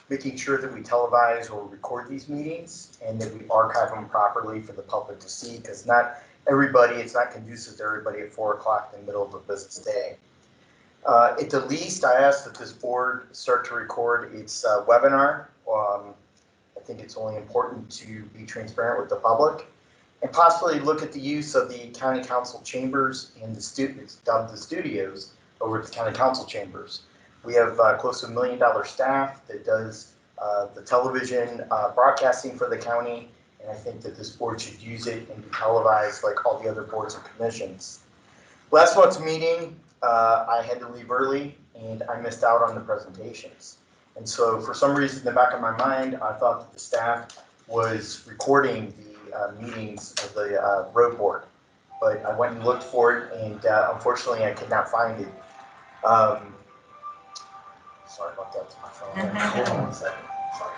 making sure that we televise or record these meetings and that we archive them properly for the public to see, because not everybody, it's not conducive to everybody at 4 o'clock in the middle of a business day. At the least, I ask that this board start to record its webinar. I think it's only important to be transparent with the public, and possibly look at the use of the county council chambers and the studios over at the county council chambers. We have close to $1 million staff that does the television broadcasting for the county, and I think that this board should use it and be televised like all the other boards and commissions. Last month's meeting, I had to leave early and I missed out on the presentations. And so for some reason in the back of my mind, I thought that the staff was recording the meetings of the road board. But I went and looked for it, and unfortunately I could not find it. Sorry about that to my phone. Hold on 1 second. Sorry.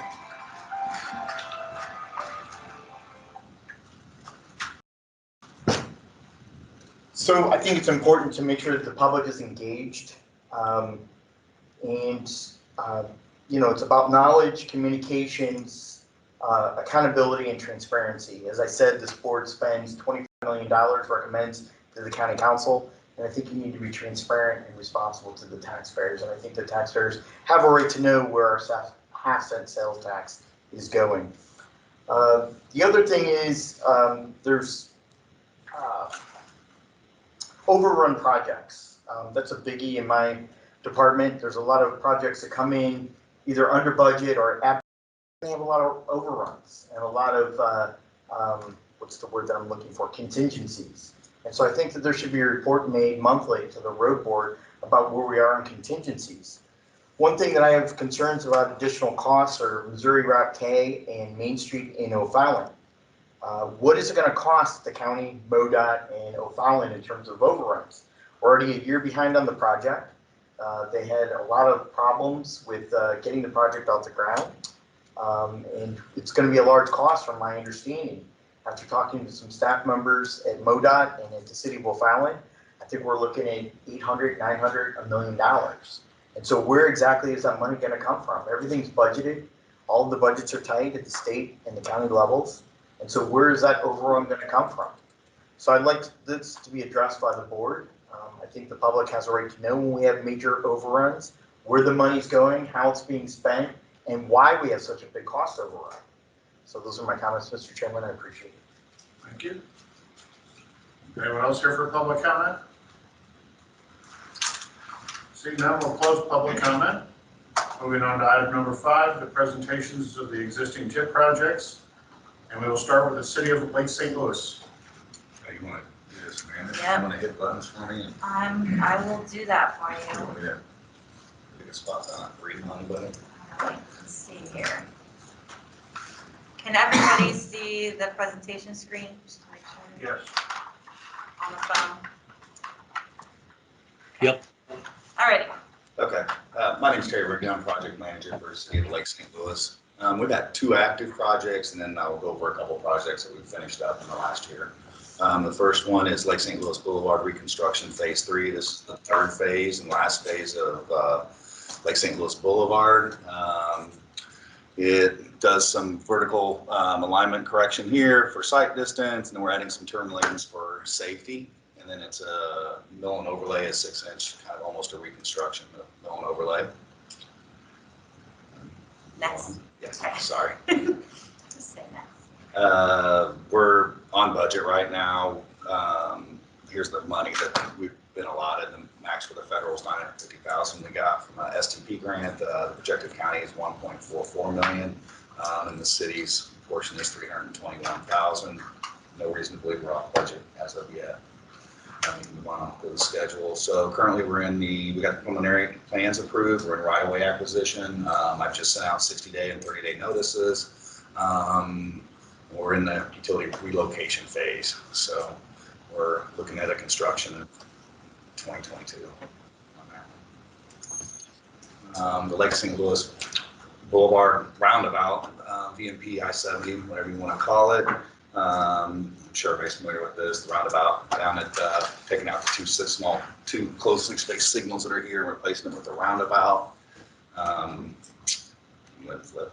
So I think it's important to make sure that the public is engaged. You know, it's about knowledge, communications, accountability, and transparency. As I said, this board spends $25 million, recommends to the county council, and I think you need to be transparent and responsible to the taxpayers. And I think the taxpayers have a right to know where our half-cent sales tax is going. The other thing is there's overrun projects. That's a biggie in my department. There's a lot of projects that come in either under budget or they have a lot of overruns and a lot of what's the word that I'm looking for, contingencies. And so I think that there should be a report made monthly to the road board about where we are on contingencies. One thing that I have concerns about additional costs are Missouri Route K and Main Street in O'Fallon. What is it going to cost the county, MoDOT, and O'Fallon in terms of overruns? We're already a year behind on the project. They had a lot of problems with getting the project off the ground. And it's going to be a large cost from my understanding. After talking to some staff members at MoDOT and at the city of O'Fallon, I think we're looking at $800, $900, $1 million. And so where exactly is that money going to come from? Everything's budgeted. All of the budgets are tight at the state and the county levels. And so where is that overrun going to come from? So I'd like this to be addressed by the board. I think the public has a right to know when we have major overruns, where the money's going, how it's being spent, and why we have such a big cost overrun. So those are my comments, Mr. Chairman. I appreciate it. Thank you. Anyone else here for public comment? Seeing none, we'll close public comment. Moving on to item number 5, the presentations of the existing TIP projects. And we will start with the city of Lake St. Louis. You want to do this, man? Yep. You want to hit buttons for me? I will do that for you. Yeah. Take a spot on it. Read money button. All right, let's see here. Can everybody see the presentation screen? Just to make sure. Yes. On the phone. Yep. All right. Okay. My name is Terry Rickdown, I'm project manager for the city of Lake St. Louis. We've got 2 active projects, and then I'll go over a couple of projects that we've finished up in the last year. The first one is Lake St. Louis Boulevard Reconstruction Phase 3. This is the 3rd phase and last phase of Lake St. Louis Boulevard. It does some vertical alignment correction here for sight distance, and then we're adding some turn lanes for safety. And then it's a mill and overlay, a 6-inch, kind of almost a reconstruction mill and overlay. Next. Yes, sorry. Just say next. We're on budget right now. Here's the money that we've been allotted. The max for the federal is $950,000 we got from a STP grant. The projected county is $1.44 million, and the city's portion is $321,000. No reason to believe we're off budget as of yet. Move on to the schedule. So currently we got the preliminary plans approved. We're in right-of-way acquisition. I've just sent out 60-day and 30-day notices. We're in the utility relocation phase. So we're looking at a construction in 2022 on that. The Lake St. Louis Boulevard Roundabout, VMP I-70, whatever you want to call it. I'm sure everybody's familiar with this. The roundabout down at taking out the two closely spaced signals that are here and replacing them with the roundabout. With it.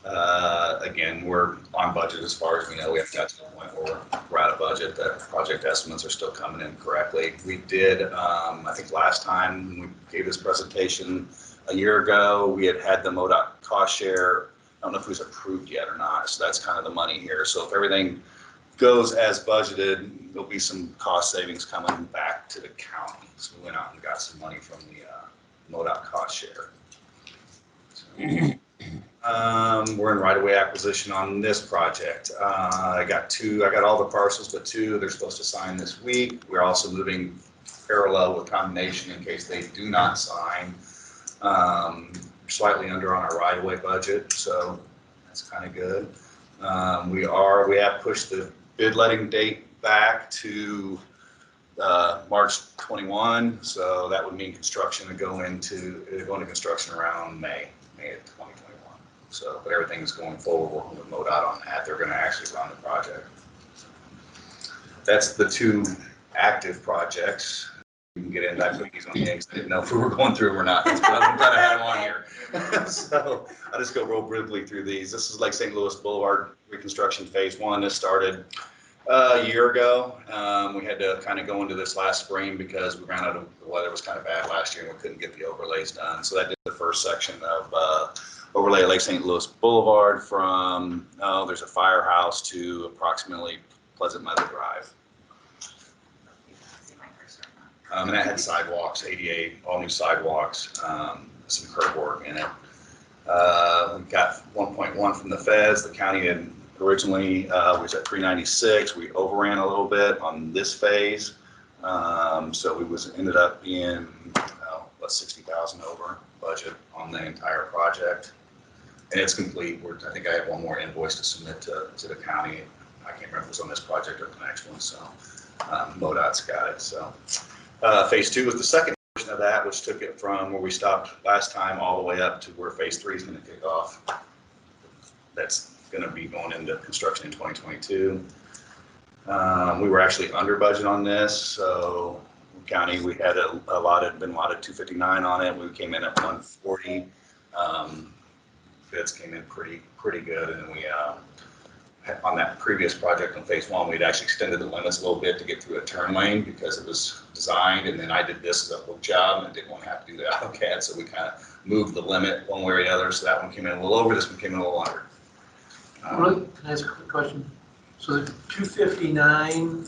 Okay. Again, we're on budget as far as we know. We haven't got to the point where we're out of budget. The project estimates are still coming in correctly. We did, I think last time when we gave this presentation a year ago, we had the MoDOT cost share. I don't know if it was approved yet or not. So that's kind of the money here. So if everything goes as budgeted, there'll be some cost savings coming back to the county. So we went out and got some money from the MoDOT cost share. So, we're in right-of-way acquisition on this project. I got all the parcels, but 2 they're supposed to sign this week. We're also moving parallel with condemnation in case they do not sign. Slightly under on our right-of-way budget, so that's kind of good. We have pushed the bid letting date back to March 21, so that would mean construction would go into construction around May of 2021. So, but everything's going forward, working with MoDOT on that. They're going to actually run the project. That's the 2 active projects. We can get into cookies on the eggs. I didn't know if we were going through or not. I'm glad I had them on here. So I'll just go real briefly through these. This is Lake St. Louis Boulevard Reconstruction Phase 1. This started a year ago. We had to kind of go into this last spring because we ran out of, the weather was kind of bad last year and we couldn't get the overlays done. So that did the first section of overlay Lake St. Louis Boulevard from, there's a firehouse to approximately Pleasant Meadow Drive. And that had sidewalks, ADA, all new sidewalks, some curb work in it. We got 1.1 from the feds. The county had originally was at 396. We overran a little bit on this phase. So we ended up being about 60,000 over budget on the entire project. And it's complete. I think I have one more invoice to submit to the county. I can't remember if it was on this project or the next one. So MoDOT's got it. So. Phase 2 was the second portion of that, which took it from where we stopped last time all the way up to where Phase 3 is going to kick off. That's going to be going into construction in 2022. We were actually under budget on this, so county, we had been allotted 259 on it. We came in at 140. Bids came in pretty good, and we on that previous project on Phase 1, we'd actually extended the limits a little bit to get through a turn lane because it was designed, and then I did this as a book job and I didn't want to have to do the AutoCAD, so we kind of moved the limit one way or the other. So that one came in a little over, this one came in a little under. Can I ask a quick question? So the 259,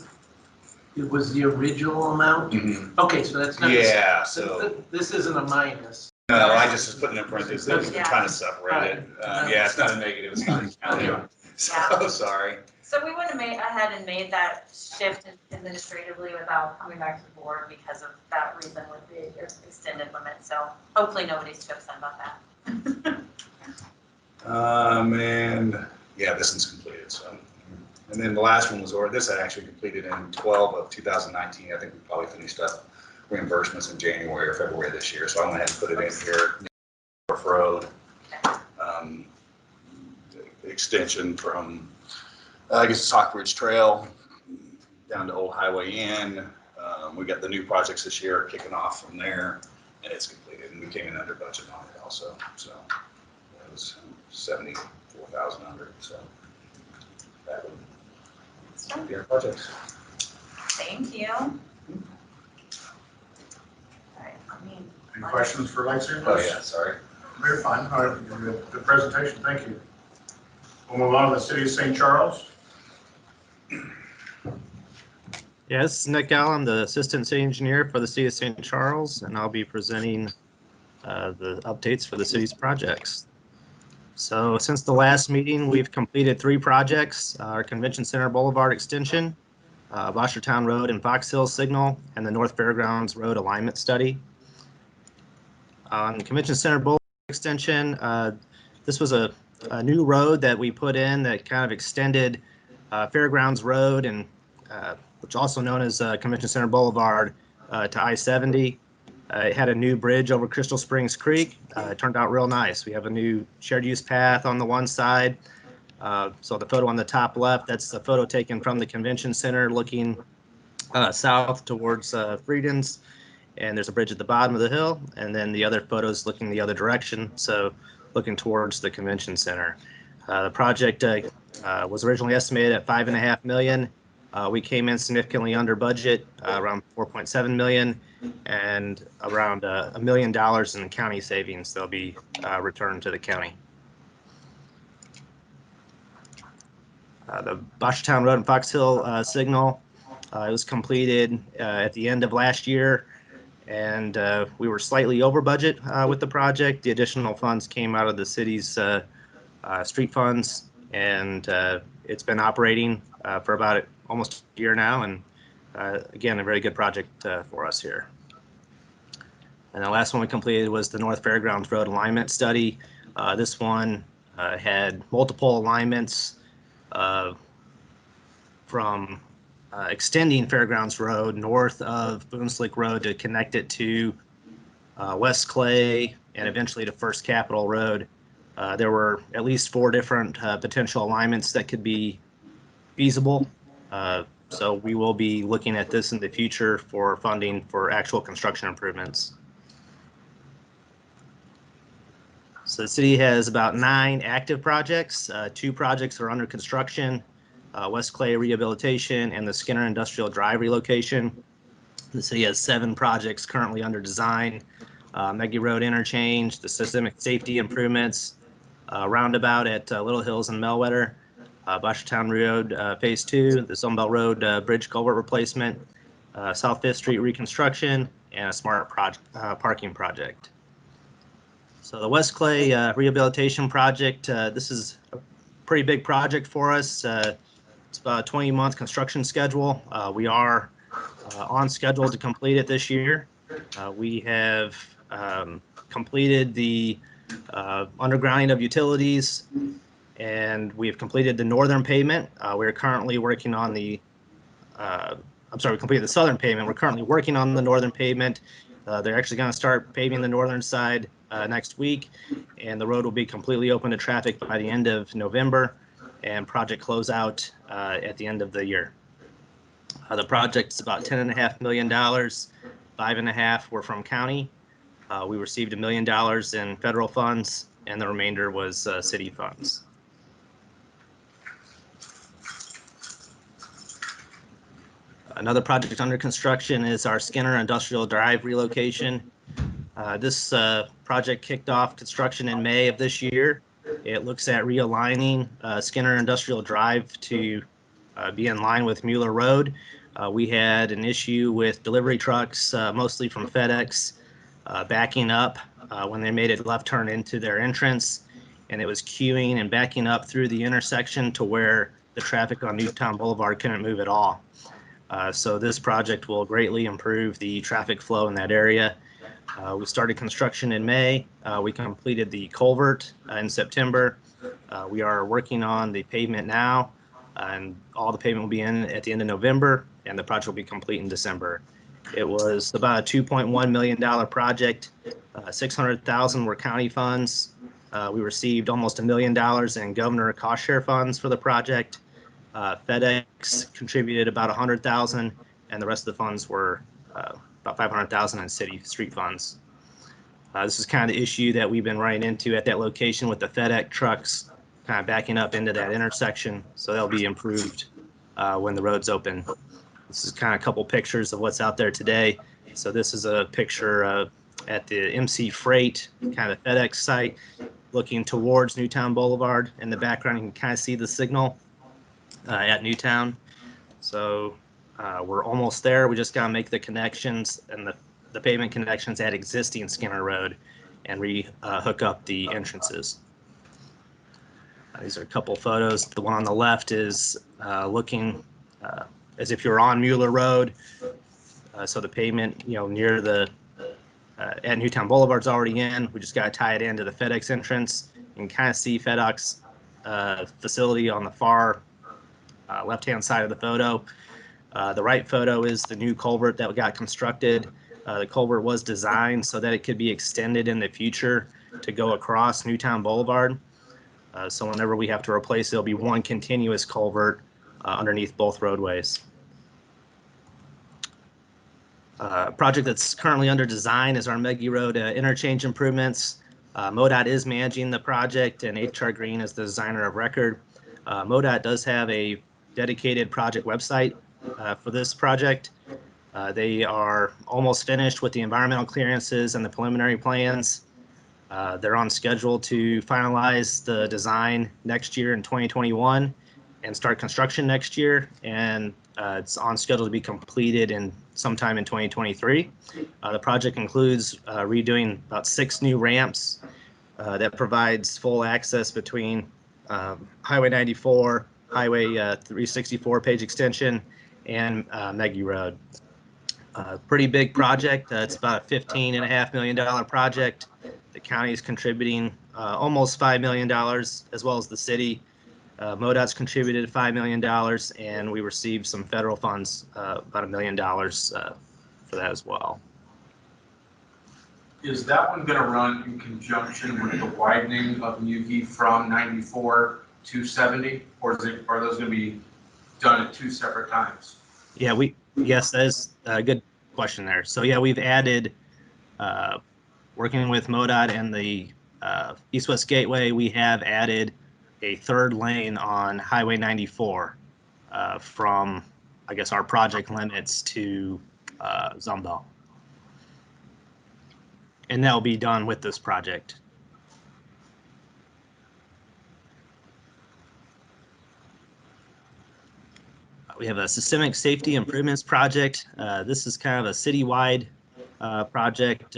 it was the original amount? Mm-hmm. Okay, so that's not. Yeah, so. This isn't a minus. No, I just was putting in parentheses, that we Yeah. kind of separated. Yeah, it's not a negative, it's not counting. So, sorry. So we would have ahead and made that shift administratively without coming back to the board because of that reason with the extended limit. So hopefully nobody's too upset about that. And yeah, this one's completed. So, and then the last one was, or this I actually completed in 12 of 2019. I think we probably finished up reimbursements in January or February this year. So I went ahead and put it in here. Road. Extension from, I guess, Hawk Ridge Trail down to Old Highway Inn. We got the new projects this year kicking off from there, and it's completed. And we came in under budget on it also. So it was 74,000 under. So that would be our projects. Thank you. All right, Any questions for Lake St. Oh Louis? yeah, sorry. Very fine. All right, good presentation. Thank you. We'll move on to the city of St. Charles. Yeah, this is Nick Gall. I'm the Assistant City Engineer for the City of St. Charles, and I'll be presenting the updates for the city's projects. So since the last meeting, we've completed 3 projects: our Convention Center Boulevard Extension, Boschtown Road and Fox Hill Signal, and the North Fairgrounds Road Alignment Study. On Convention Center Boulevard Extension, this was a new road that we put in that kind of extended Fairgrounds Road, and which also known as Convention Center Boulevard, to I-70. It had a new bridge over Crystal Springs Creek. It turned out real nice. We have a new shared use path on the one side. So the photo on the top left, that's a photo taken from the convention center looking south towards Freedom's. And there's a bridge at the bottom of the hill. And then the other photos looking the other direction. So looking towards the convention center. The project was originally estimated at $5.5 million. We came in significantly under budget, around $4.7 million, and around $1 million in county savings that'll be returned to the county. The Boschtown Road and Fox Hill signal, it was completed at the end of last year, and we were slightly over budget with the project. The additional funds came out of the city's street funds, and it's been operating for about almost a year now, and again, a very good project for us here. And the last one we completed was the North Fairground Road alignment study. This one had multiple alignments from extending Fairgrounds Road north of Boonslick Road to connect it to West Clay and eventually to First Capitol Road. There were at least 4 different potential alignments that could be feasible. So we will be looking at this in the future for funding for actual construction improvements. So the city has about 9 active projects. 2 projects are under construction, West Clay Rehabilitation and the Skinner Industrial Drive Relocation. The city has 7 projects currently under design, Maggie Road Interchange, the systemic safety improvements, Roundabout at Little Hills and Melwetter, Boschtown Road Phase 2, the Zombo Road Bridge Culvert Replacement, South 5th Street Reconstruction, and a smart parking project. So the West Clay Rehabilitation Project, this is a pretty big project for us. It's about a 20-month construction schedule. We are on schedule to complete it this year. We have completed the undergrounding of utilities, and we have completed the northern pavement. We're currently working on the, we completed the southern pavement. We're currently working on the northern pavement. They're actually going to start paving the northern side next week, and the road will be completely open to traffic by the end of November, and project closeout at the end of the year. The project is about $10.5 million. $5.5 million were from county. We received $1 million in federal funds, and the remainder was city funds. Another project under construction is our Skinner Industrial Drive relocation. This project kicked off construction in May of this year. It looks at realigning Skinner Industrial Drive to be in line with Mueller Road. We had an issue with delivery trucks, mostly from FedEx, backing up when they made a left turn into their entrance, and it was queuing and backing up through the intersection to where the traffic on Newtown Boulevard couldn't move at all. So this project will greatly improve the traffic flow in that area. We started construction in May. We completed the culvert in September. We are working on the pavement now, and all the pavement will be in at the end of November, and the project will be complete in December. It was about a $2.1 million project. $600,000 were county funds. We received almost $1 million in governor cost share funds for the project. FedEx contributed about $100,000, and the rest of the funds were about $500,000 in city street funds. This is kind of the issue that we've been running into at that location with the FedEx trucks kind of backing up into that intersection, so they'll be improved when the road's open. This is kind of a couple pictures of what's out there today. So this is a picture at the MC Freight, kind of FedEx site, looking towards Newtown Boulevard. In the background, you can kind of see the signal at Newtown. So we're almost there. We just got to make the connections and the pavement connections at existing Skinner Road and hook up the entrances. These are a couple photos. The one on the left is looking as if you're on Mueller Road. So the pavement, near the at Newtown Boulevard's already in. We just got to tie it into the FedEx entrance. You can kind of see FedEx facility on the far left-hand side of the photo. The right photo is the new culvert that got constructed. The culvert was designed so that it could be extended in the future to go across Newtown Boulevard. So whenever we have to replace it, it'll be one continuous culvert underneath both roadways. Project that's currently under design is our Maggie Road interchange improvements. MoDOT is managing the project, and HR Green is the designer of record. MoDOT does have a dedicated project website for this project. They are almost finished with the environmental clearances and the preliminary plans. They're on schedule to finalize the design next year in 2021 and start construction next year. And it's on schedule to be completed in sometime in 2023. The project includes redoing about 6 new ramps that provides full access between Highway 94, Highway 364 Page Extension, and Maggie Road. Pretty big project. It's about a $15.5 million project. The county is contributing almost $5 million, as well as the city. MoDOT's contributed $5 million, and we received some federal funds, about $1 million for that as well. Is that one going to run in conjunction with the widening of Nuki from 94 to 70, or are those going to be done at 2 separate times? Yeah, yes, that is a good question there. So yeah, we've added, working with MoDOT and the East-West Gateway, we have added a 3rd lane on Highway 94 from, I guess, our project limits to Zombo. And that'll be done with this project. We have a systemic safety improvements project. This is kind of a citywide project.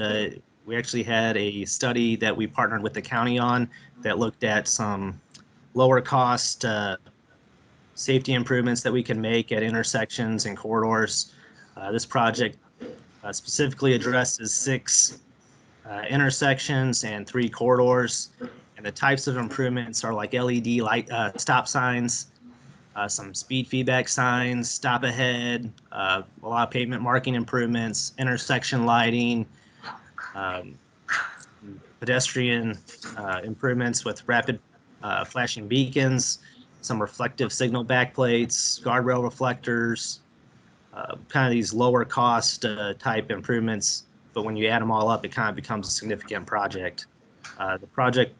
We actually had a study that we partnered with the county on that looked at some lower cost safety improvements that we can make at intersections and corridors. This project specifically addresses 6 intersections and 3 corridors. And the types of improvements are like LED light stop signs, some speed feedback signs, stop ahead, a lot of pavement marking improvements, intersection lighting, pedestrian improvements with rapid flashing beacons, some reflective signal backplates, guardrail reflectors, kind of these lower cost type improvements. But when you add them all up, it kind of becomes a significant project. The project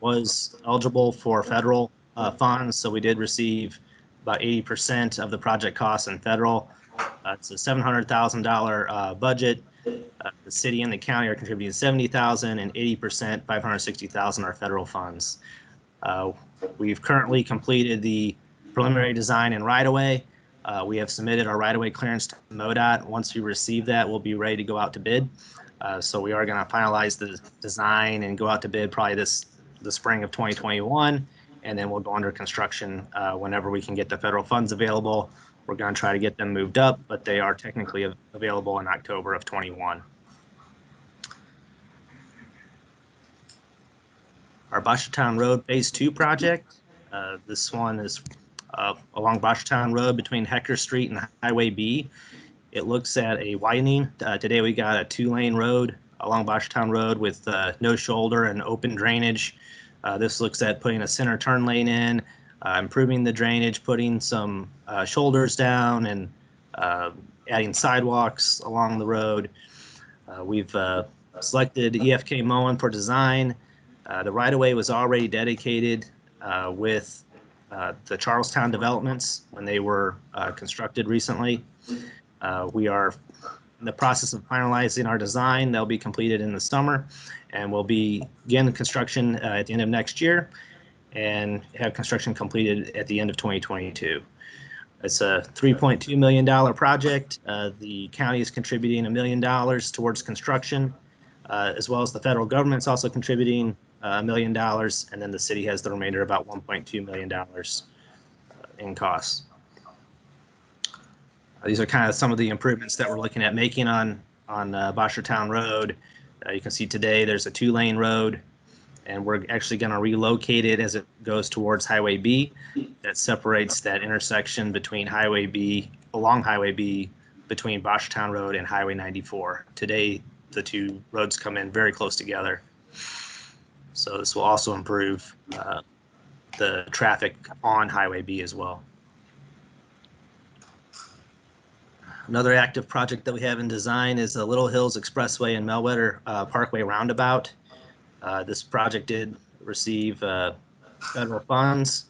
was eligible for federal funds, so we did receive about 80% of the project costs in federal. It's a $700,000 budget. The city and the county are contributing $70,000, and 80%, $560,000, are federal funds. We've currently completed the preliminary design and right-of-way. We have submitted our right-of-way clearance to MoDOT. Once we receive that, we'll be ready to go out to bid. So we are going to finalize the design and go out to bid probably the spring of 2021, and then we'll go under construction whenever we can get the federal funds available. We're going to try to get them moved up, but they are technically available in October of 21. Our Boschtown Road Phase 2 project. This one is along Boschtown Road between Hector Street and Highway B. It looks at a widening. Today we got a 2-lane road along Boschtown Road with no shoulder and open drainage. This looks at putting a center turn lane in, improving the drainage, putting some shoulders down, and adding sidewalks along the road. We've selected EFK Moen for design. The right-of-way was already dedicated with the Charlestown developments when they were constructed recently. We are in the process of finalizing our design. They'll be completed in the summer, and we'll begin construction at the end of next year and have construction completed at the end of 2022. It's a $3.2 million project. The county is contributing $1 million towards construction, as well as the federal government's also contributing $1 million, and then the city has the remainder, about $1.2 million in costs. These are kind of some of the improvements that we're looking at making on Boschtown Road. You can see today there's a 2-lane road, and we're actually going to relocate it as it goes towards Highway B. That separates that intersection between Highway B, along Highway B, between Boschtown Road and Highway 94. Today, the 2 roads come in very close together. So this will also improve the traffic on Highway B as well. Another active project that we have in design is the Little Hills Expressway and Melwetter Parkway Roundabout. This project did receive federal funds.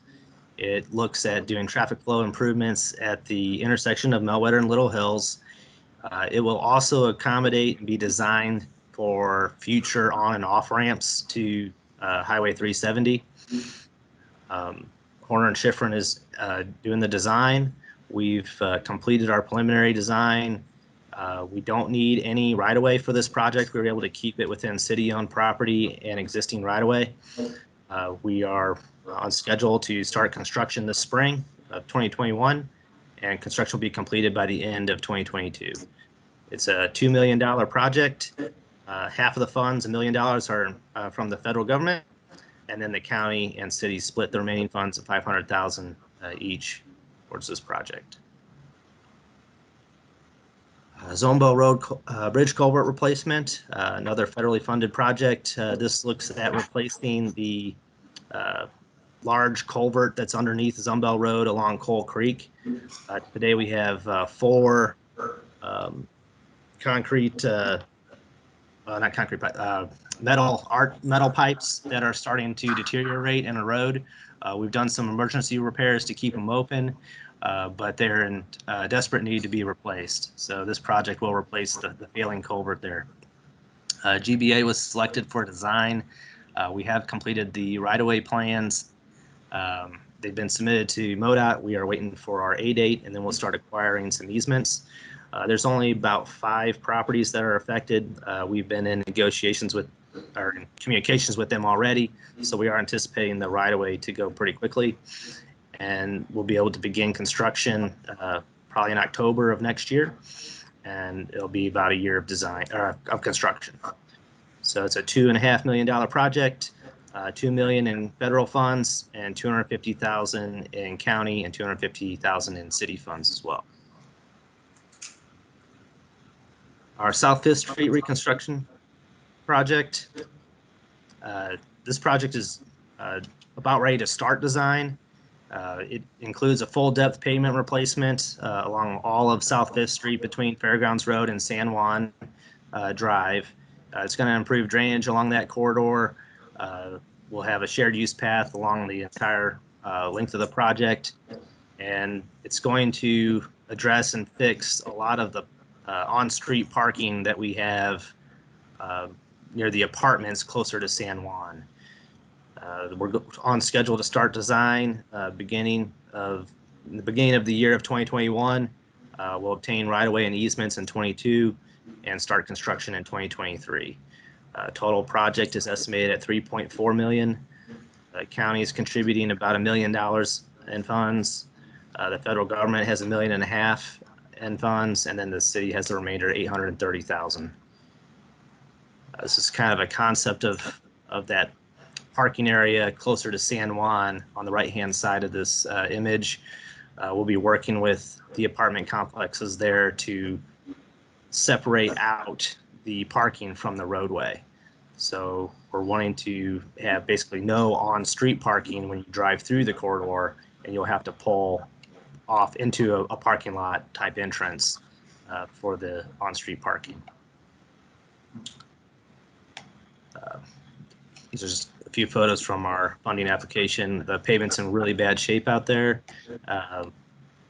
It looks at doing traffic flow improvements at the intersection of Melwetter and Little Hills. It will also accommodate and be designed for future on and off ramps to Highway 370. Horner and Schifrin is doing the design. We've completed our preliminary design. We don't need any right-of-way for this project. We were able to keep it within city-owned property and existing right-of-way. We are on schedule to start construction this spring of 2021, and construction will be completed by the end of 2022. It's a $2 million project. Half of the funds, $1 million, are from the federal government, and then the county and city split the remaining funds of $500,000 each towards this project. Zombo Road Bridge Culvert Replacement, another federally funded project. This looks at replacing the large culvert that's underneath Zombo Road along Coal Creek. Today we have 4 concrete, not concrete, but metal pipes that are starting to deteriorate and erode. We've done some emergency repairs to keep them open, but they're in desperate need to be replaced. So this project will replace the failing culvert there. GBA was selected for design. We have completed the right-of-way plans. They've been submitted to MoDOT. We are waiting for our A date, and then we'll start acquiring some easements. There's only about 5 properties that are affected. We've been in negotiations with, or in communications with them already, so we are anticipating the right-of-way to go pretty quickly, and we'll be able to begin construction probably in October of next year, and it'll be about a year of design or of construction. So it's a $2.5 million project, $2 million in federal funds, and $250,000 in county, and $250,000 in city funds as well. Our South 5th Street Reconstruction project. This project is about ready to start design. It includes a full depth pavement replacement along all of South 5th Street between Fairgrounds Road and San Juan Drive. It's going to improve drainage along that corridor. We'll have a shared use path along the entire length of the project, and it's going to address and fix a lot of the on-street parking that we have near the apartments closer to San Juan. We're on schedule to start design beginning of the year of 2021. We'll obtain right-of-way and easements in 22 and start construction in 2023. Total project is estimated at $3.4 million. The county is contributing about $1 million in funds. The federal government has $1.5 million in funds, and then the city has the remainder, $830,000. This is kind of a concept of that parking area closer to San Juan on the right-hand side of this image. We'll be working with the apartment complexes there to separate out the parking from the roadway. So we're wanting to have basically no on-street parking when you drive through the corridor, and you'll have to pull off into a parking lot type entrance for the on-street parking. These are just a few photos from our funding application. The pavement's in really bad shape out there,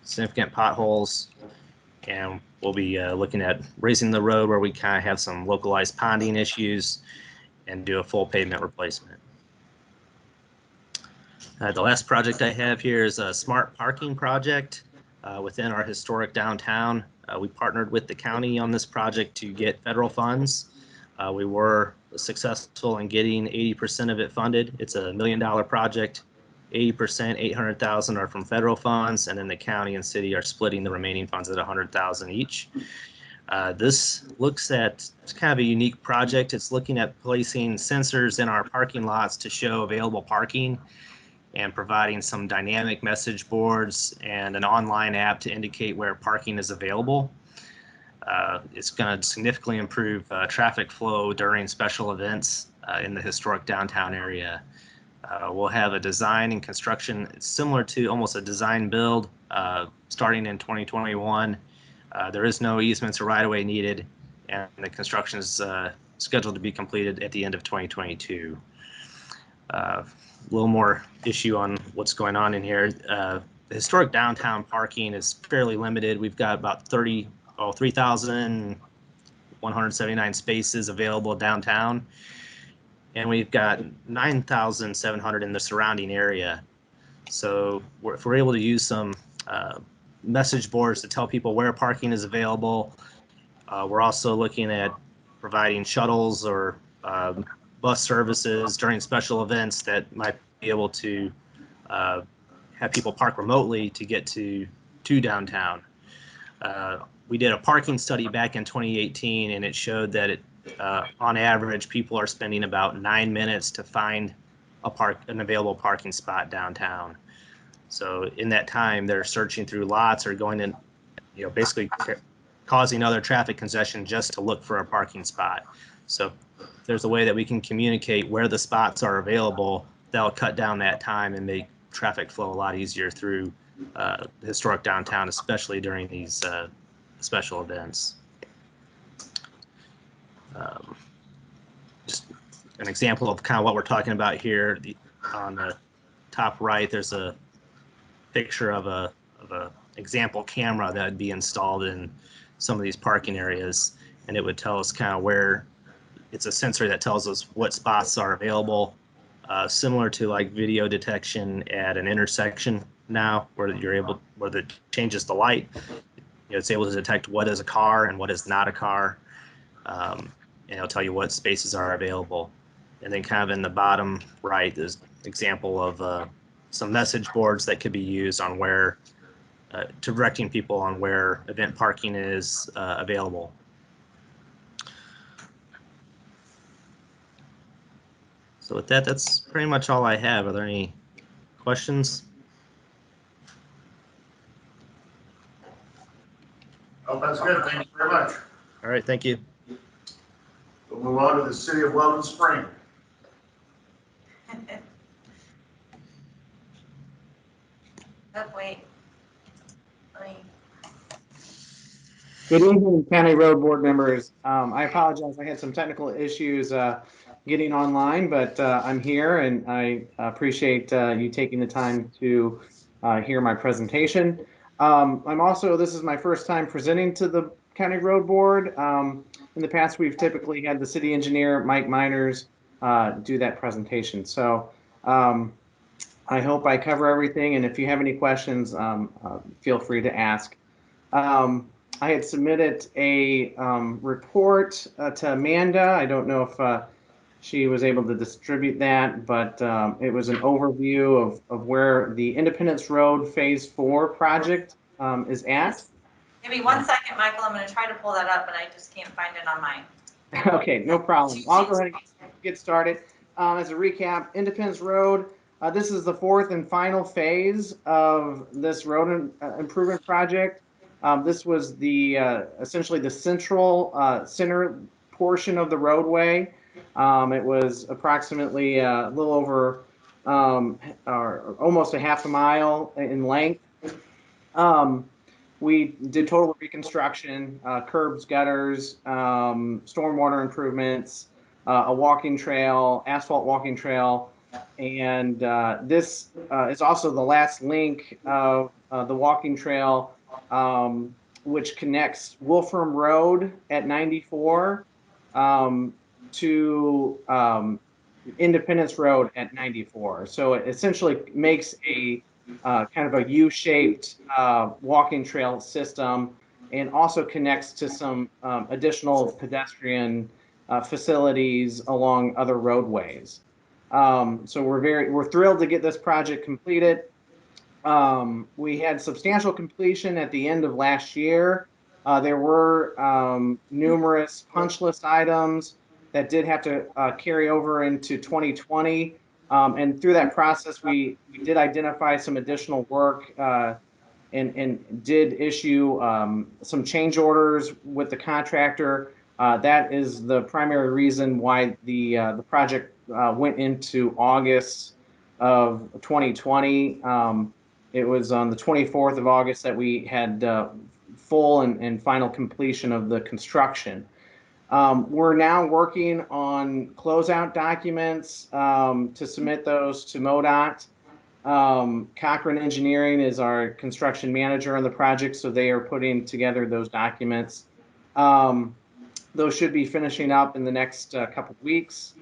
significant potholes, and we'll be looking at raising the road where we kind of have some localized ponding issues and do a full pavement replacement. The last project I have here is a smart parking project within our historic downtown. We partnered with the county on this project to get federal funds. We were successful in getting 80% of it funded. It's a $1 million project. 80%, $800,000 are from federal funds, and then the county and city are splitting the remaining funds at $100,000 each. This looks at, it's kind of a unique project. It's looking at placing sensors in our parking lots to show available parking, and providing some dynamic message boards and an online app to indicate where parking is available. It's going to significantly improve traffic flow during special events in the historic downtown area. We'll have a design and construction. It's similar to almost a design build starting in 2021. There is no easements or right-of-way needed, and the construction is scheduled to be completed at the end of 2022. A little more issue on what's going on in here. The historic downtown parking is fairly limited. We've got about 3,179 spaces available downtown, and we've got 9,700 in the surrounding area. So if we're able to use some message boards to tell people where parking is available, we're also looking at providing shuttles or bus services during special events that might be able to have people park remotely to get to downtown. We did a parking study back in 2018, and it showed that on average, people are spending about 9 minutes to find an available parking spot downtown. So in that time, they're searching through lots or going in, basically causing other traffic congestion just to look for a parking spot. So if there's a way that we can communicate where the spots are available, that'll cut down that time and make traffic flow a lot easier through historic downtown, especially during these special events. Just an example of kind of what we're talking about here. On the top right, there's a picture of a example camera that would be installed in some of these parking areas, and it would tell us kind of where. It's a sensor that tells us what spots are available, similar to like video detection at an intersection now, where it changes the light. It's able to detect what is a car and what is not a car, and it'll tell you what spaces are available. And then kind of in the bottom right is an example of some message boards that could be used on where, directing people on where event parking is available. So with that, that's pretty much all I have. Are there any questions? Oh, that's good. Thank you very much. All right, thank you. We'll move on to the city of Weldon Spring. Oh, wait. Good evening, County Road Board members. I apologize, I had some technical issues getting online, but I'm here and I appreciate you taking the time to hear my presentation. This is my first time presenting to the County Road Board. In the past, we've typically had the city engineer, Mike Miners, do that presentation. So I hope I cover everything, and if you have any questions, feel free to ask. I had submitted a report to Amanda. I don't know if she was able to distribute that, but it was an overview of where the Independence Road Phase 4 project is at. Give me 1 second, Michael. I'm going to try to pull that up, but I just can't find it on mine. Okay, no problem. I'll go ahead and get started. As a recap, Independence Road, this is the fourth and final phase of this road improvement project. This was the essentially the center portion of the roadway. It was approximately a little over or almost a half a mile in length. We did total reconstruction, curbs, gutters, stormwater improvements, a walking trail, asphalt walking trail, and this is also the last link of the walking trail, which connects Wolfram Road at 94 to Independence Road at 94. So it essentially makes a kind of a U-shaped walking trail system, and also connects to some additional pedestrian facilities along other roadways. So we're thrilled to get this project completed. We had substantial completion at the end of last year. There were numerous punch list items that did have to carry over into 2020. And through that process, we did identify some additional work and did issue some change orders with the contractor. That is the primary reason why the project went into August of 2020. It was on the 24th of August that we had full and final completion of the construction. We're now working on closeout documents to submit those to MoDOT. Cochran Engineering is our construction manager on the project, so they are putting together those documents. Those should be finishing up in the next couple of weeks.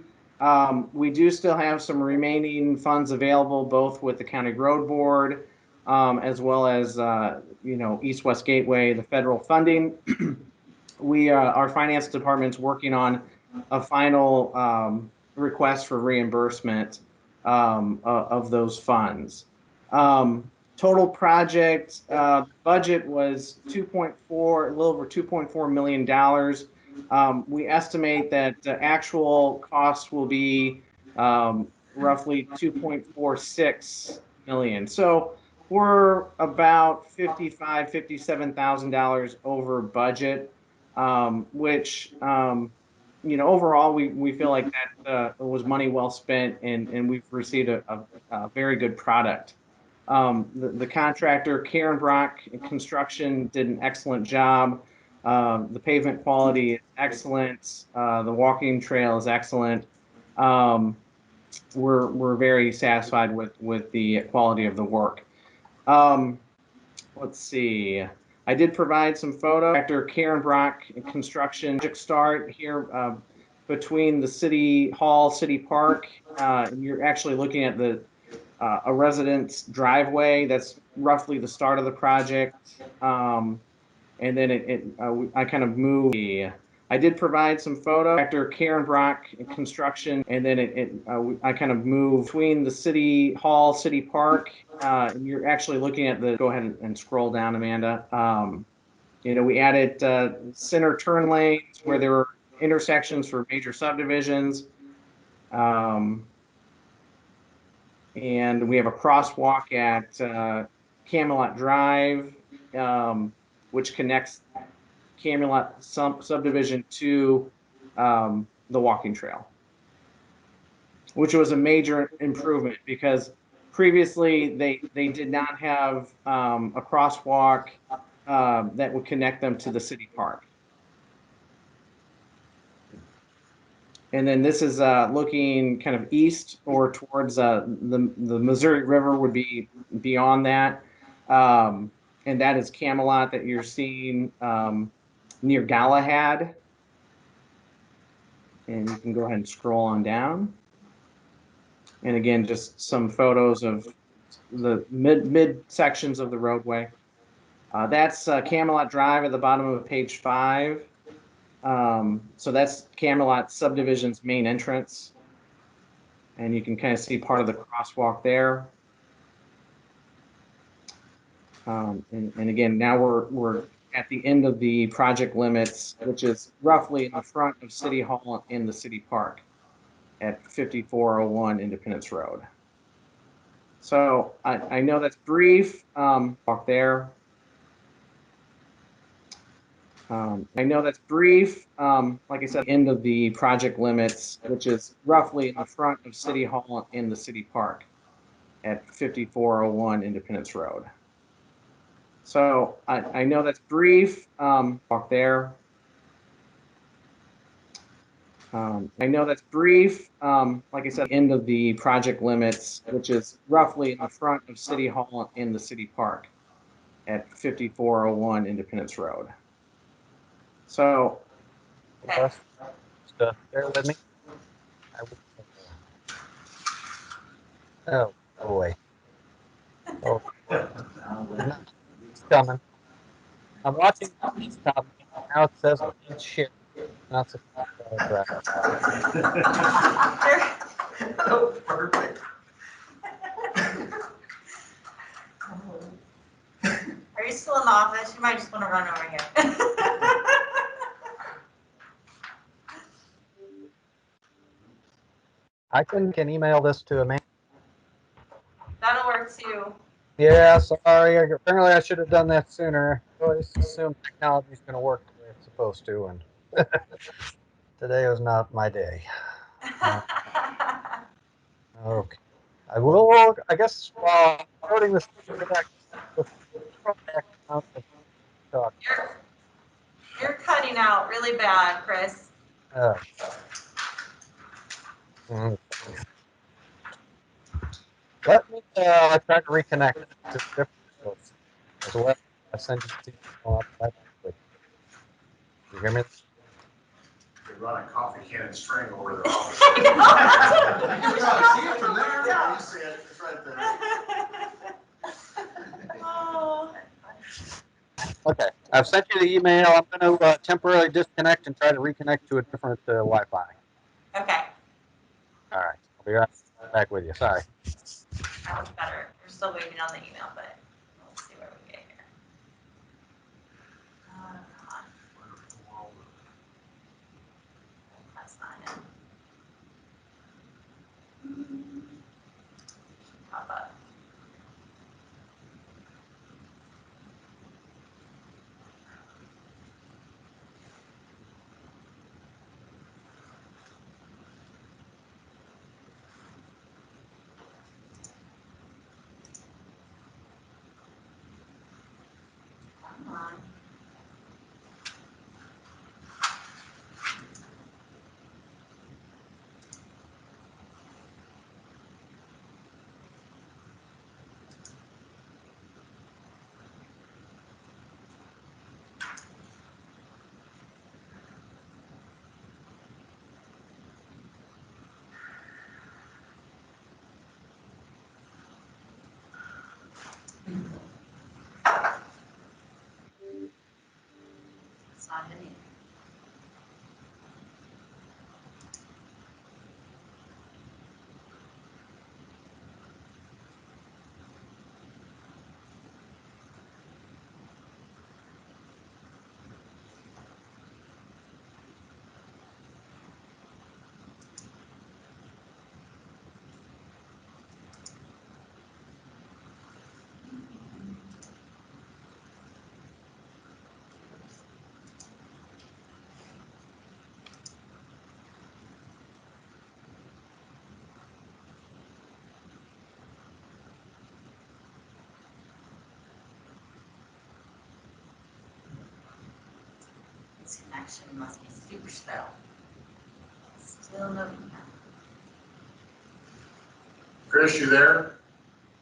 We do still have some remaining funds available, both with the County Road Board, as well as, East-West Gateway, the federal funding. Our finance department's working on a final request for reimbursement of those funds. Total project budget was 2.4, a little over $2.4 million. We estimate that the actual cost will be roughly 2.46 million. So we're about $57,000 over budget, which overall we feel like that was money well spent, and we've received a very good product. The contractor, Karen Brock Construction, did an excellent job. The pavement quality is excellent. The walking trail is excellent. We're very satisfied with the quality of the work. Let's see. I did provide some photo. Contractor Karen Brock Construction project start here between the City Hall, City Park. You're actually looking at a residence driveway. That's roughly the start of the project. And then I kind of moved. I did provide some photo. Contractor Karen Brock Construction, and then I kind of moved between the City Hall, City Park. You're actually looking at go ahead and scroll down, Amanda. We added center turn lanes where there were intersections for major subdivisions. And we have a crosswalk at Camelot Drive, which connects Camelot subdivision to the walking trail, which was a major improvement because previously they did not have a crosswalk that would connect them to the city park. And then this is looking kind of east or towards the Missouri River would be beyond that. And that is Camelot that you're seeing near Galahad. And you can go ahead and scroll on down. And again, just some photos of the mid sections of the roadway. That's Camelot Drive at the bottom of page 5. So that's Camelot subdivision's main entrance. And you can kind of see part of the crosswalk there. And again, now we're at the end of the project limits, which is roughly in the front of City Hall in the city park at 5401 Independence Road. So I know that's brief. Walk there. I know that's brief. Like I said, end of the project limits, which is roughly in the front of City Hall in the city park at 5401 Independence Road. So I know that's brief. Walk there. I know that's brief. Like I said, end of the project limits, which is roughly in the front of City Hall in the city park at 5401 Independence Road. So, Just bear with me. Oh boy. Oh, it's coming. I'm watching this top. Now it says shit. Not so Oh, perfect. Are you still in the office? You might just want to run over here. I can email this to Amanda. That'll work too. Yeah, sorry. Apparently I should have done that sooner. I always assume technology's going to work the way it's supposed to, and today was not my day. Okay. I will, I guess, while recording this, You're cutting out really bad, Chris. Mm. Let me try to reconnect to different sources as well. I send you the email up right quick. You hear me? They run a coffee can and string over their office. You can probably see it from there. Yeah, you see it, it's right there. Oh. Okay, I've sent you the email. I'm going to temporarily disconnect and try to reconnect to a different Wi-Fi. Okay, All right, I'll be right back with you. Sorry. that was better. We're still waiting on the email, but let's see where we get here. Oh, come on. That's not it. Pop up. Come on. It's not hitting. This connection must be super slow. Still no email. Chris, you there?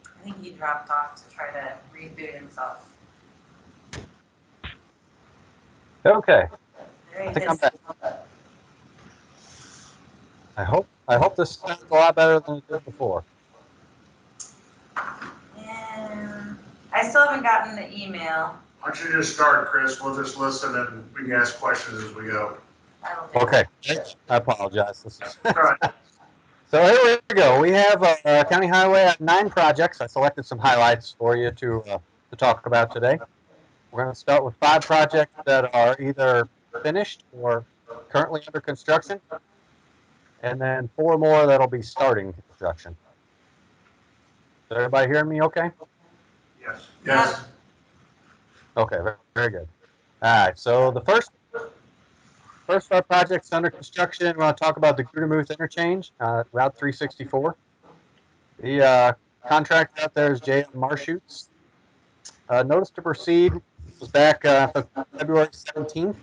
I think he dropped off to try to reboot himself. Okay, There I he think I'm is. back. I hope this sounds a lot better than it did before. And I still haven't gotten the email. Why don't you just start, Chris? We'll just listen and we can ask questions as we go. That'll do. Okay, I apologize. This is All right. So here we go. We have County Highway at 9 projects. I selected some highlights for you to talk about today. We're going to start with 5 projects that are either finished or currently under construction, and then 4 more that'll be starting construction. Is everybody hearing me okay? Yes. Yes. Okay, very good. All right, so the first of our projects under construction, we're going to talk about the Grudermuth Interchange, Route 364. The contract out there is J.M. Marshutz. Notice to proceed was back February 17th,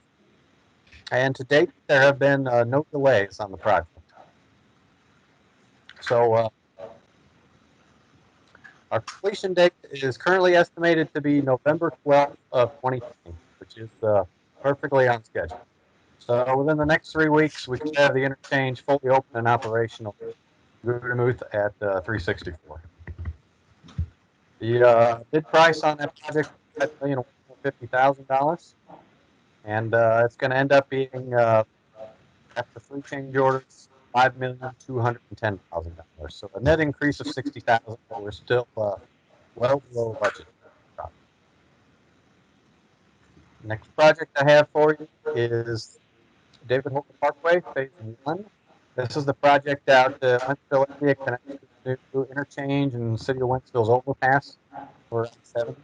and to date there have been no delays on the project. So our completion date is currently estimated to be November 12th of 2020, which is perfectly on schedule. So within the next 3 weeks, we could have the interchange fully open and operational Grudermuth at 364. The bid price on that project is $5,150,000, and it's going to end up being after 3 change orders, $5,210,000. So a net increase of $60,000, but we're still well below budget. Next project I have for you is David Holden Parkway, Phase 1. This is the project out Wentzville area connected to the interchange and City of Wentzville's overpass for I-70.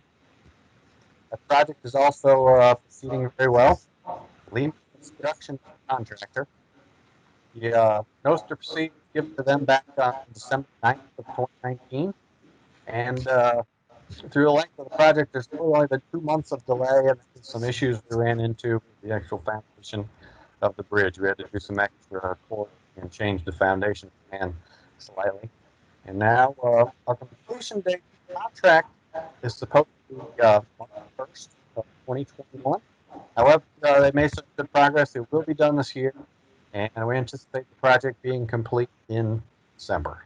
That project is also proceeding very well. Lehman Construction contractor. The notice to proceed was given to them back on December 9th of 2019. And through the length of the project, there's really only been 2 months of delay and some issues we ran into with the actual foundation of the bridge. We had to do some extra core and change the foundation plan slightly. And now our completion date contract is supposed to be March 1st of 2021. However, they made some good progress. It will be done this year, and we anticipate the project being complete in December.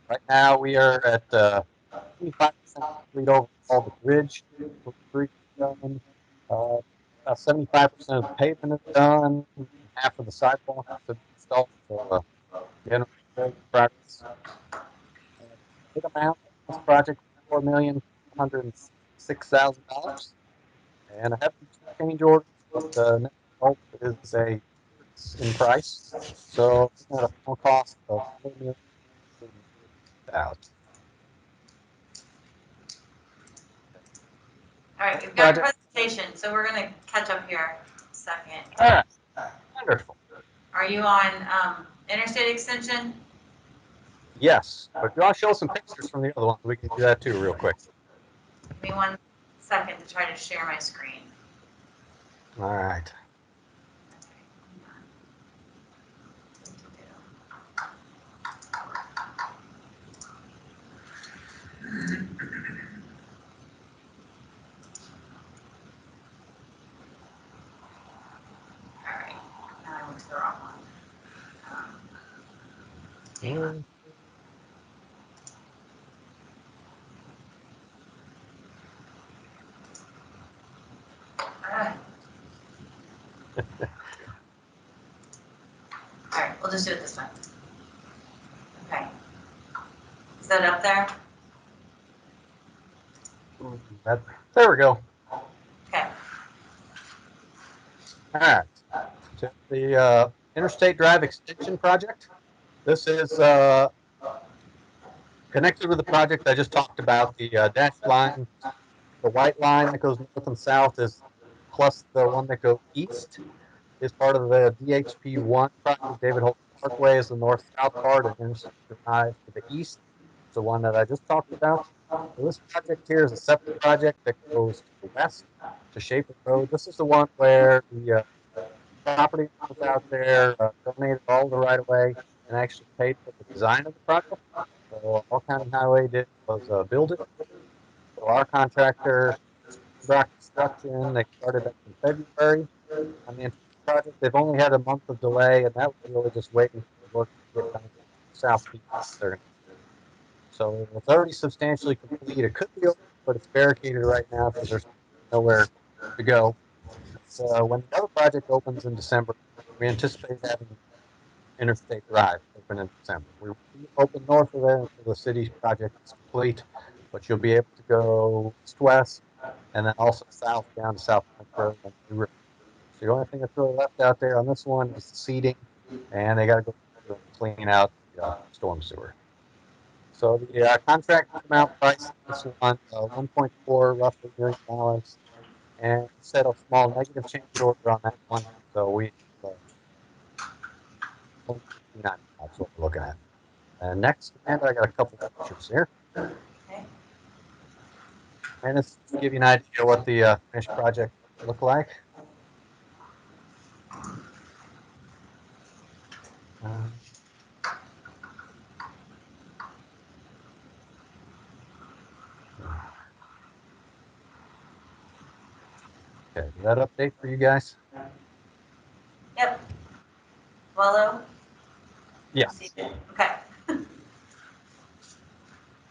Right now, we are at 25% complete overall the bridge. Done. About 75% of the pavement is done. Half of the sidewalks have been installed. So, again, very good progress. Big amount of this project, $4,106,000, and I have some change orders. But the net result is a increase in price. So, at a final cost of $4,000,000. All right, we've got a presentation, so we're gonna catch up here a second. All right, wonderful. Are you on Interstate Extension? Yes, but if you want to show some pictures from the other ones, we can do that too real quick. Give me 1 second to try to share my screen. All right. All right, now I went to the wrong one. Hang on. All right, we'll just do it this time. Okay. Is that up there? There we go. Okay. All right. To the Interstate Drive Extension project. This is connected with the project I just talked about. The dashed line, the white line that goes north and south is plus the one that goes east is part of the DHP1 project. David Holt Parkway is the north-south part, and Interstate Drive to the east. It's the one that I just talked about. So this project here is a separate project that goes to the west to Shaper Road. This is the one where the property owners out there donated all the right of way and actually paid for the design of the project. So all County Highway did was build it. So our contractor, Reconstruction, they started back in February on the project. They've only had a month of delay, and that was really just waiting for the work to get done south piece. So it's already substantially complete. It could be open, but it's barricaded right now because there's nowhere to go. So when the other project opens in December, we anticipate having Interstate Drive open in December. We will open north of there until the city project is complete, but you'll be able to go east-west and then also south down to South Road and New River. So the only thing that's really left out there on this one is the seeding, and they got to go clean out the storm sewer. So the contract amount price this one, $1.4 roughly $1 million, and set a small negative change order on that one. So we that's what we're looking at. And next, and I got a couple of pictures here. Okay. And it's to give you an idea what the finished project look like. Okay, is that update for you guys? Yep. Wallow? Yes. Okay.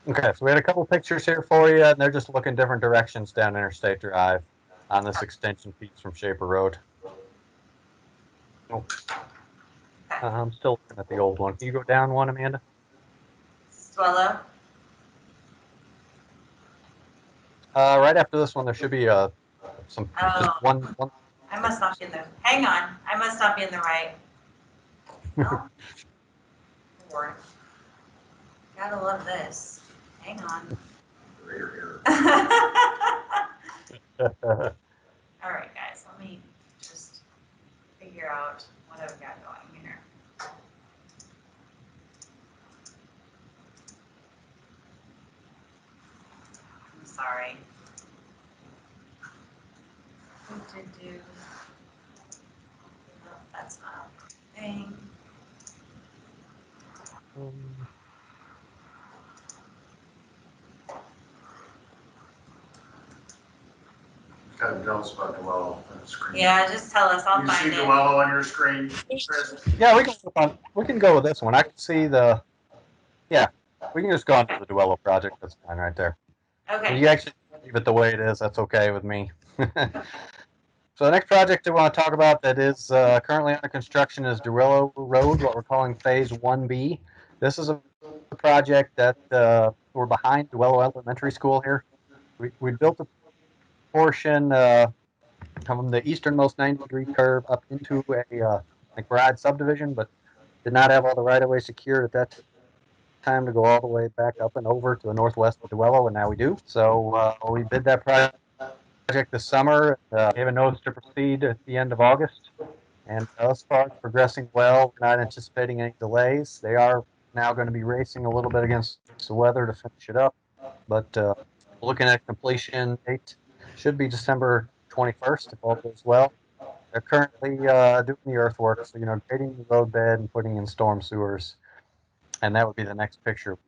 Okay, so we had a couple pictures here for you, and they're just looking different directions down Interstate Drive on this extension piece from Shaper Road. Oh. I'm still looking at the old one. Can you go down one, Amanda? Swallow? Right after this one, there should be just one. I must not be in the, hang on, I must not be in the right. Oh. Lord. Gotta love this. Hang on. All right, guys, let me just figure out what I've got going here. I'm sorry. that's not a thing. Kind of jealous about Dorillo on the screen. Yeah, just tell us, I'll You find see it. Dorillo on your screen, Chris? Yeah, we can go with this one. I can see yeah, we can just go on to the Duello project. That's fine right there. Okay. You actually leave it the way it is. That's okay with me. So the next project I want to talk about that is currently under construction is Dorillo Road, what we're calling Phase 1B. This is a project that we're behind Duello Elementary School here. We built a portion from the easternmost 90-degree curve up into a McBride subdivision, but did not have all the right-of-way secured at that time to go all the way back up and over to the northwest of Duello, and now we do. So we bid that project this summer, gave a notice to proceed at the end of August, and thus far it's progressing well. We're not anticipating any delays. They are now going to be racing a little bit against the weather to finish it up, but looking at completion date should be December 21st if all goes well. They're currently doing the earthwork, so grading the roadbed and putting in storm sewers, and that would be the next picture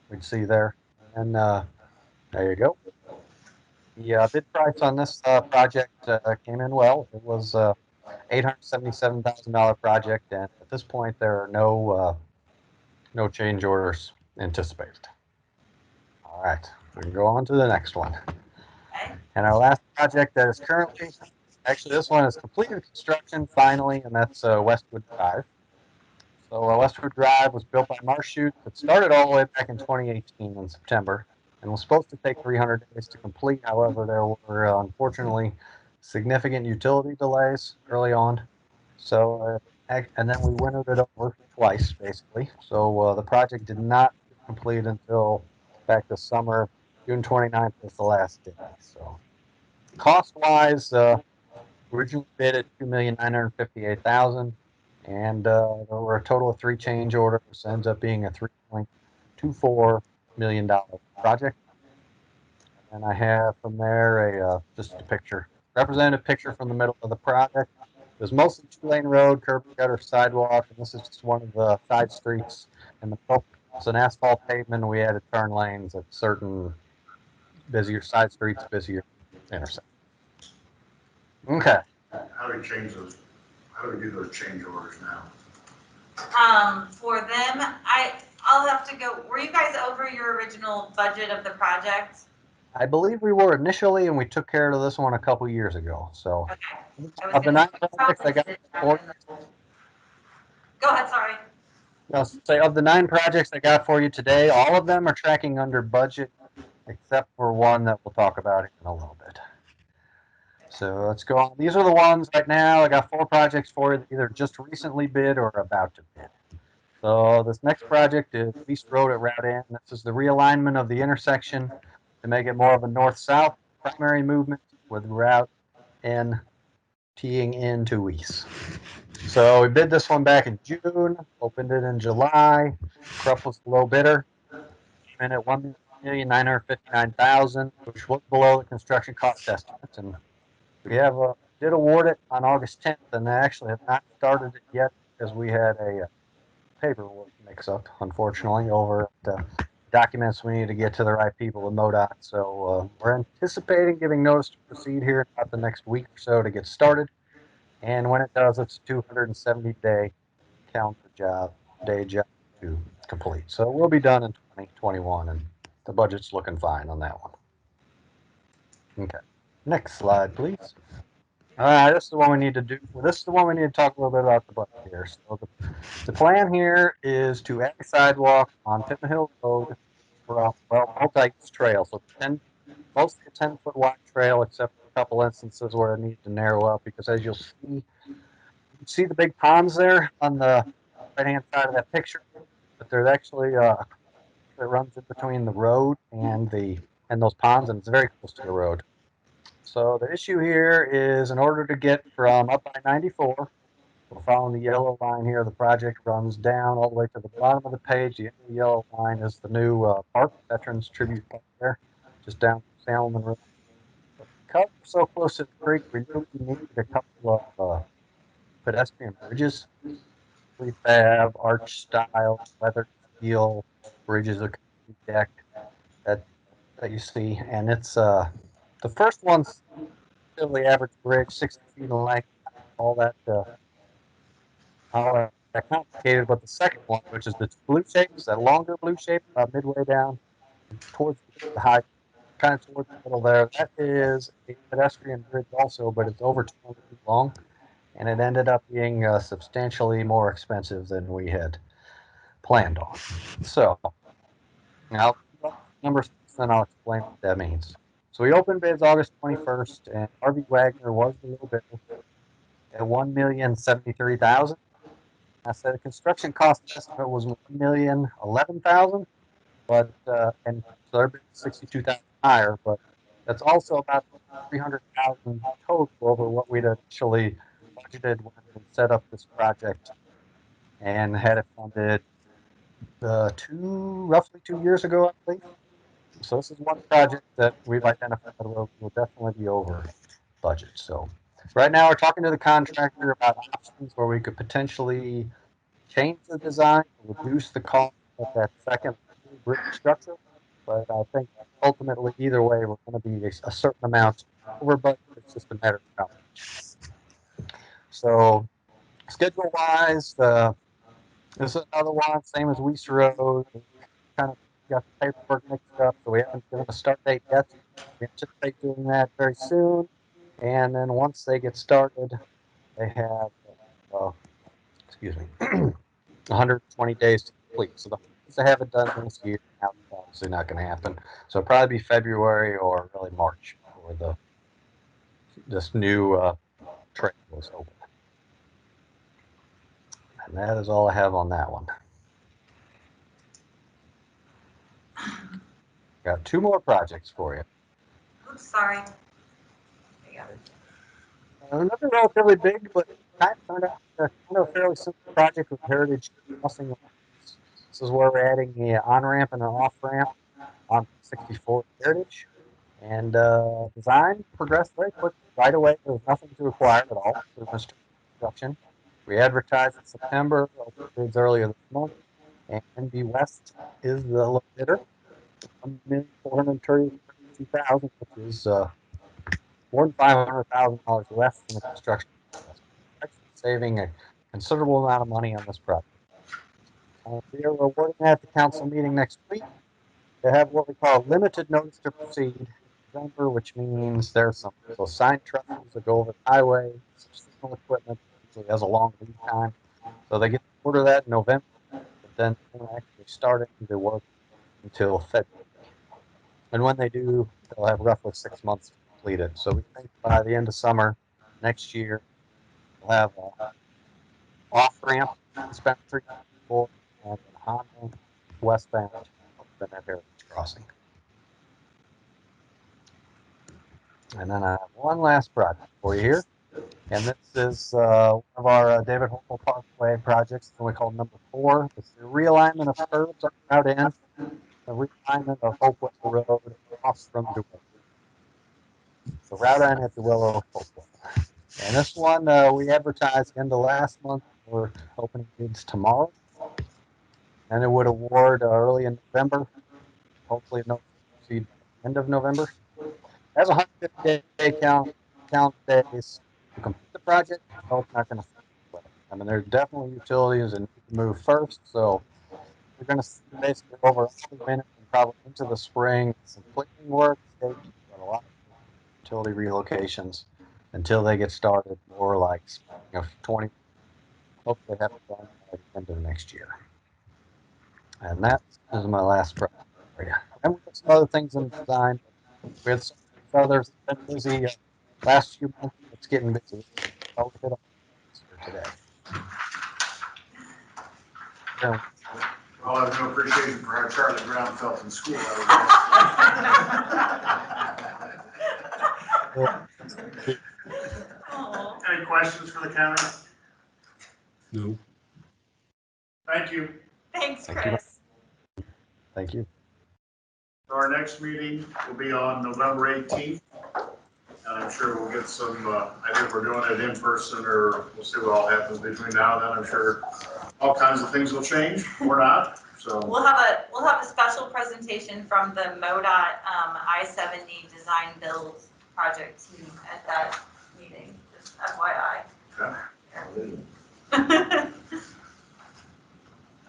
we'd see there. And there you go. The bid price on this project came in well. It was $877,000 project, and at this point there are no change orders anticipated. All right, we can go on to the next one. Okay. And our last project that is currently, actually this one is completed construction finally, and that's Westwood Drive. So Westwood Drive was built by Marshute. It started all the way back in 2018 in September and was supposed to take 300 days to complete. However, there were unfortunately significant utility delays early on. So, and then we wintered it over twice, basically. So the project did not complete until back this summer. June 29th was the last day. So cost-wise, originally bid at $2,958,000. And there were a total of 3 change orders. Ends up being a $3.24 million project. And I have from there just a picture, representative picture from the middle of the project. It was mostly 2-lane road, curb and gutter, sidewalk, and this is just one of the side streets. And the middle, it's an asphalt pavement. And we added turn lanes at certain busier side streets, busier intersections. Okay. How do we change those? How do we do those change orders now? For them, I'll have to go, were you guys over your original budget of the project? I believe we were initially, and we took care of this one a couple years ago. So, Okay. I was of the gonna 9 projects I got for Go ahead, sorry. I'll say of the 9 projects I got for you today, all of them are tracking under budget, except for one that we'll talk about in a little bit. So let's go on. These are the ones right now. I got 4 projects for you, either just recently bid or about to bid. So this next project is East Road at Route N. This is the realignment of the intersection to make it more of a north-south primary movement with Route N teeing into east. So we bid this one back in June, opened it in July. Krupp was the low bidder, came in at $1,959,000, which was below the construction cost estimates. And we did award it on August 10th, and they actually have not started it yet because we had a paperwork mix-up, unfortunately, over the documents we need to get to the right people with MoDOT. So we're anticipating giving notice to proceed here in about the next week or so to get started. And when it does, it's a 270-day day job to complete. So we'll be done in 2021, and the budget's looking fine on that one. Okay, next slide, please. All right, this is the one we need to do. This is the one we need to talk a little bit about the budget here. So the plan here is to add a sidewalk on Pittman Hill Road for multi-use trail. So mostly a 10-foot wide trail, except for a couple instances where it needs to narrow up, because as you'll see, you can see the big ponds there on the right-hand side of that picture, but there's actually a creek that runs in between the road and those ponds, and it's very close to the road. So the issue here is, in order to get from up by 94, we're following the yellow line here. The project runs down all the way to the bottom of the page. The end of the yellow line is the new park, Veterans Tribute Park there, just down Salmon Road. But because we're so close to the creek, we really need a couple of pedestrian bridges. We have arch style, weathered steel bridges, a deck that you see, and it's the first one's fairly average bridge, 60 feet in length, all that complicated. But the second one, which is the blue shape, is that longer blue shape, about midway down towards the high, kind of towards the middle there. That is a pedestrian bridge also, but it's over 20 feet long, and it ended up being substantially more expensive than we had planned on. So now, number 6, then I'll explain what that means. So we opened bids August 21st, and RV Wagner was the little bit at $1,073,000. I said the construction cost estimate was $1,011,000, but and so they're 62,000 higher, but that's also about 300,000 total over what we'd initially budgeted when we set up this project and had it funded roughly 2 years ago, I believe. So this is one project that we've identified will definitely be over budget. So right now we're talking to the contractor about options where we could potentially change the design, reduce the cost of that second bridge structure. But I think ultimately either way we're going to be a certain amount over budget. It's just a matter of how much. So schedule wise, this is another one, same as Weiss Road. Kind of got the paperwork mixed up, so we haven't given a start date yet. We anticipate doing that very soon. And then once they get started, they have, 120 days to complete. So the hope is to have it done this year. Now it's obviously not going to happen. So it'll probably be February or really March before this new trail is open. And that is all I have on that one. Got 2 more projects for you. Oops, sorry. There you go. Nothing relatively big, but kind of turned out kind of a fairly simple project with Heritage Crossing. This is where we're adding an on-ramp and an off-ramp on 64 Heritage. And design progressed very quickly right away. There was nothing to acquire at all for construction. We advertised in September, opened bids earlier this month, and NB West is the low bidder. $1,432,000, which is more than $500,000 less than the construction cost. Actually saving a considerable amount of money on this project. We are awarding that at the council meeting next week. They have what we call limited notice to proceed in November, which means there's some signed trusses that go over the highway, some signal equipment, usually has a long lead time. So they get to order that in November, but then they don't actually start the work until February. And when they do, they'll have roughly 6 months to complete it. So we think by the end of summer next year, we'll have an off-ramp dispensary and an on-ramp westbound open at Heritage Crossing. And then I have one last project for you here. And this is one of our David Holcomb Parkway projects, we call number 4. It's the realignment of curbs on Route N, the realignment of Hopewell Road off from Dorillo. So Route N at Dorillo, Hopewell. And this one we advertised end of last month. We're opening bids tomorrow. And it would award early in November. Hopefully no proceed end of November. It has 150-day count days to complete the project. No, it's not going to. I mean, there's definitely utilities that need to move first. So we're going to basically over a minute and probably into the spring, some cleaning work, a lot of utility relocations until they get started, more like 20. Hopefully have it done by the end of next year. And that is my last project for you. And we have some other things in design. We had some others been busy last few months. It's getting busy. I'll hit on this for today. So, Well, I have no appreciation for how Charlie Brown felt in school. Any questions for the county? No. Thank you. Thanks, Thank you. Chris. Thank you. Our next meeting will be on November 18th. And I'm sure we'll get some, I think we're doing it in person, or we'll see what all happens between now and then. I'm sure all kinds of things will change or not, so. We'll have a special presentation from the MoDOT I-70 design build project team at that meeting, just FYI. Okay.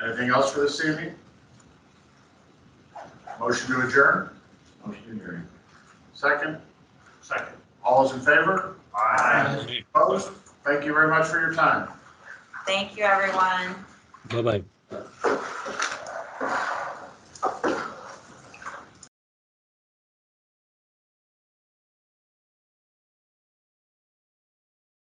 Anything else for this evening? Motion to adjourn? Motion to adjourn. Second? Second. All those in favor? Aye. Opposed? Thank you very much for your time. Thank you, everyone. Bye-bye.